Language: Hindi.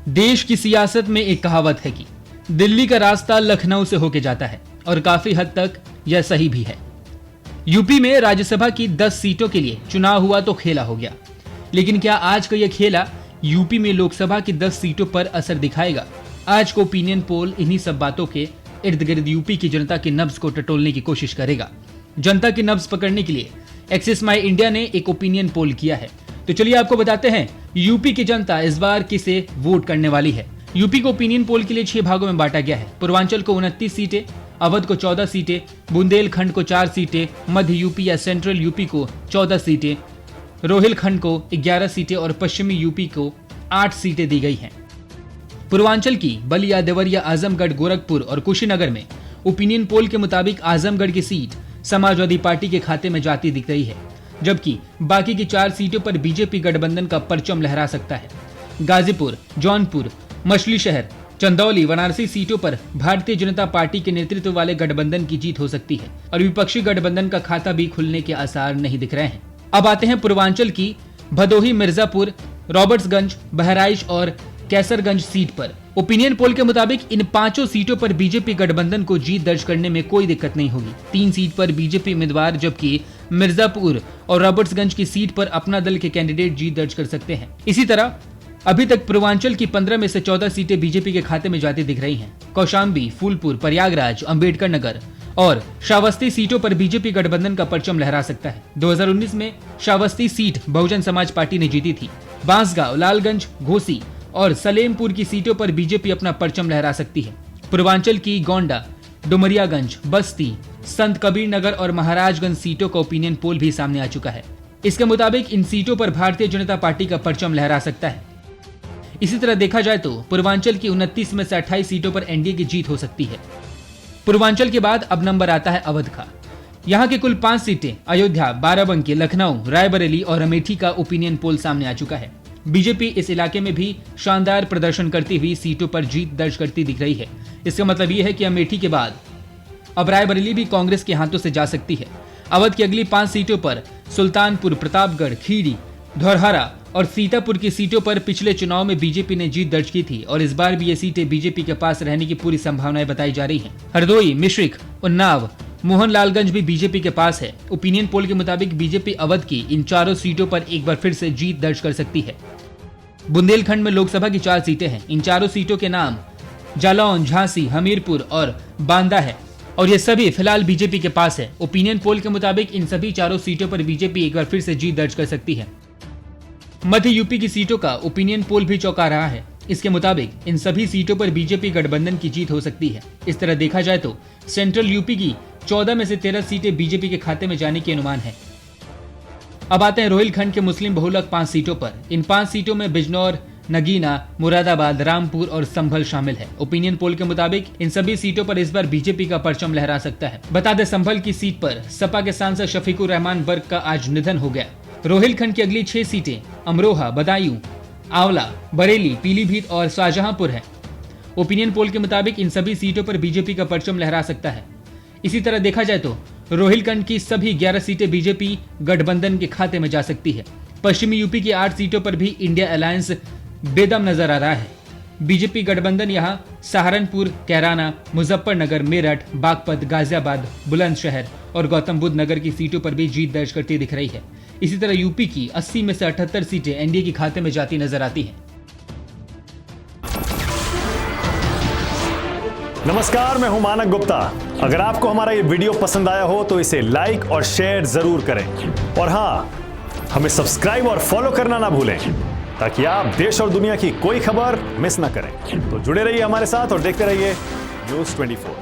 देश की सियासत में एक कहावत है कि दिल्ली का रास्ता लखनऊ से होके जाता है और काफी हद तक यह सही भी है। यूपी में राज्यसभा की 10 सीटों के लिए चुनाव हुआ तो खेला हो गया, लेकिन क्या आज का यह खेला यूपी में लोकसभा की 10 सीटों पर असर दिखाएगा? आज को ओपिनियन पोल इन्हीं सब बातों के इर्द गिर्द यूपी की जनता की नब्ज को टटोलने की कोशिश करेगा। जनता की नब्ज पकड़ने के लिए एक्सिस माई इंडिया ने एक ओपिनियन पोल किया है, तो चलिए आपको बताते हैं यूपी की जनता इस बार किसे वोट करने वाली है। यूपी को ओपिनियन पोल के लिए 6 भागों में बांटा गया है। पूर्वांचल को 29 सीटें, अवध को 14 सीटें, बुंदेलखंड को 4 सीटें, मध्य यूपी या सेंट्रल यूपी को 14 सीटें, रोहिलखंड को 11 सीटें और पश्चिमी यूपी को 8 सीटें दी गई हैं। पूर्वांचल की बलिया, देवरिया, आजमगढ़, गोरखपुर और कुशीनगर में ओपिनियन पोल के मुताबिक आजमगढ़ की सीट समाजवादी पार्टी के खाते में जाती दिख रही है, जबकि बाकी की 4 सीटों पर बीजेपी गठबंधन का परचम लहरा सकता है। गाजीपुर, जौनपुर, मछली शहर, चंदौली, वाराणसी सीटों पर भारतीय जनता पार्टी के नेतृत्व वाले गठबंधन की जीत हो सकती है और विपक्षी गठबंधन का खाता भी खुलने के आसार नहीं दिख रहे हैं। अब आते हैं पूर्वांचल की भदोही, मिर्जापुर, रॉबर्ट्सगंज, बहराइच और कैसरगंज सीट पर। ओपिनियन पोल के मुताबिक इन 5 सीटों पर बीजेपी गठबंधन को जीत दर्ज करने में कोई दिक्कत नहीं होगी। 3 सीट पर बीजेपी उम्मीदवार, जबकि मिर्जापुर और रॉबर्ट्सगंज की सीट पर अपना दल के कैंडिडेट जीत दर्ज कर सकते हैं। इसी तरह अभी तक पूर्वांचल की 15 में से 14 सीटें बीजेपी के खाते में जाती दिख रही हैं। कौशाम्बी, फूलपुर, प्रयागराज, अंबेडकर नगर और श्रावस्ती सीटों पर बीजेपी गठबंधन का परचम लहरा सकता है। 2019 में श्रावस्ती सीट बहुजन समाज पार्टी ने जीती थी। बांसगांव, लालगंज, घोसी और सलेमपुर की सीटों पर बीजेपी अपना परचम लहरा सकती है। पूर्वांचल की गोंडा, डुमरियागंज, बस्ती, संत कबीर नगर और महाराजगंज सीटों का ओपिनियन पोल भी सामने आ चुका है। इसके मुताबिक इन सीटों पर भारतीय जनता पार्टी का परचम लहरा सकता है। इसी तरह देखा जाए तो पूर्वांचल की 29 में से 28 सीटों पर एनडीए की जीत हो सकती है। पूर्वांचल के बाद अब नंबर आता है अवध का। यहाँ की कुल 5 सीटें अयोध्या, बाराबंकी, लखनऊ, रायबरेली और अमेठी का ओपिनियन पोल सामने आ चुका है। बीजेपी इस इलाके में भी शानदार प्रदर्शन करती हुई सीटों पर जीत दर्ज करती दिख रही है। इसका मतलब यह है कि अमेठी के बाद अब रायबरेली भी कांग्रेस के हाथों से जा सकती है। अवध की अगली 5 सीटों पर सुल्तानपुर, प्रतापगढ़, खीरी, धौरहरा और सीतापुर की सीटों पर पिछले चुनाव में बीजेपी ने जीत दर्ज की थी और इस बार भी ये सीटें बीजेपी के पास रहने की पूरी संभावनाएं बताई जा रही हैं। हरदोई, मिश्रिख, उन्नाव, मोहनलालगंज भी बीजेपी के पास है। ओपिनियन पोल के मुताबिक बीजेपी अवध की इन 4 सीटों पर एक बार फिर से जीत दर्ज कर सकती है। बुंदेलखंड में लोकसभा की 4 सीटें हैं। इन 4 सीटों के नाम जालौन, झांसी, हमीरपुर और बांदा है और ये सभी फिलहाल बीजेपी के पास है। ओपिनियन पोल के मुताबिक इन सभी 4 सीटों पर बीजेपी एक बार फिर से जीत दर्ज कर सकती है। मध्य यूपी की सीटों का ओपिनियन पोल भी चौंका रहा है। इसके मुताबिक इन सभी सीटों पर बीजेपी गठबंधन की जीत हो सकती है। इस तरह देखा जाए तो सेंट्रल यूपी की 14 में से 13 सीटें बीजेपी के खाते में जाने के अनुमान है। अब आते हैं रोहिलखंड के मुस्लिम बहुलक 5 सीटों पर। इन 5 सीटों में बिजनौर, नगीना, मुरादाबाद, रामपुर और संभल शामिल है। ओपिनियन पोल के मुताबिक इन सभी सीटों पर इस बार बीजेपी का परचम लहरा सकता है। बता दें, संभल की सीट पर सपा के सांसद शफीकुर रहमान बर्क का आज निधन हो गया। रोहिलखंड की अगली 6 सीटें अमरोहा, बदायूं, आंवला, बरेली, पीलीभीत और शाहजहांपुर है। ओपिनियन पोल के मुताबिक इन सभी सीटों पर बीजेपी का परचम लहरा सकता है। इसी तरह देखा जाए तो रोहिलखंड की सभी 11 सीटें बीजेपी गठबंधन के खाते में जा सकती है। पश्चिमी यूपी की 8 सीटों पर भी इंडिया अलायंस बेदम नजर आ रहा है। बीजेपी गठबंधन यहां सहारनपुर, कैराना, मुजफ्फरनगर, मेरठ, बागपत, गाजियाबाद, बुलंदशहर और गौतम बुद्ध नगर की सीटों पर भी जीत दर्ज करती दिख रही है। इसी तरह यूपी की 80 में से 78 सीटें एनडीए के खाते में जाती नजर आती हैं। नमस्कार, मैं हूं मानक गुप्ता। अगर आपको हमारा ये वीडियो पसंद आया हो तो इसे लाइक और शेयर जरूर करें और हाँ, हमें सब्सक्राइब और फॉलो करना ना भूलें ताकि आप देश और दुनिया की कोई खबर मिस ना करें। तो जुड़े रहिए हमारे साथ और देखते रहिए न्यूज़ 24।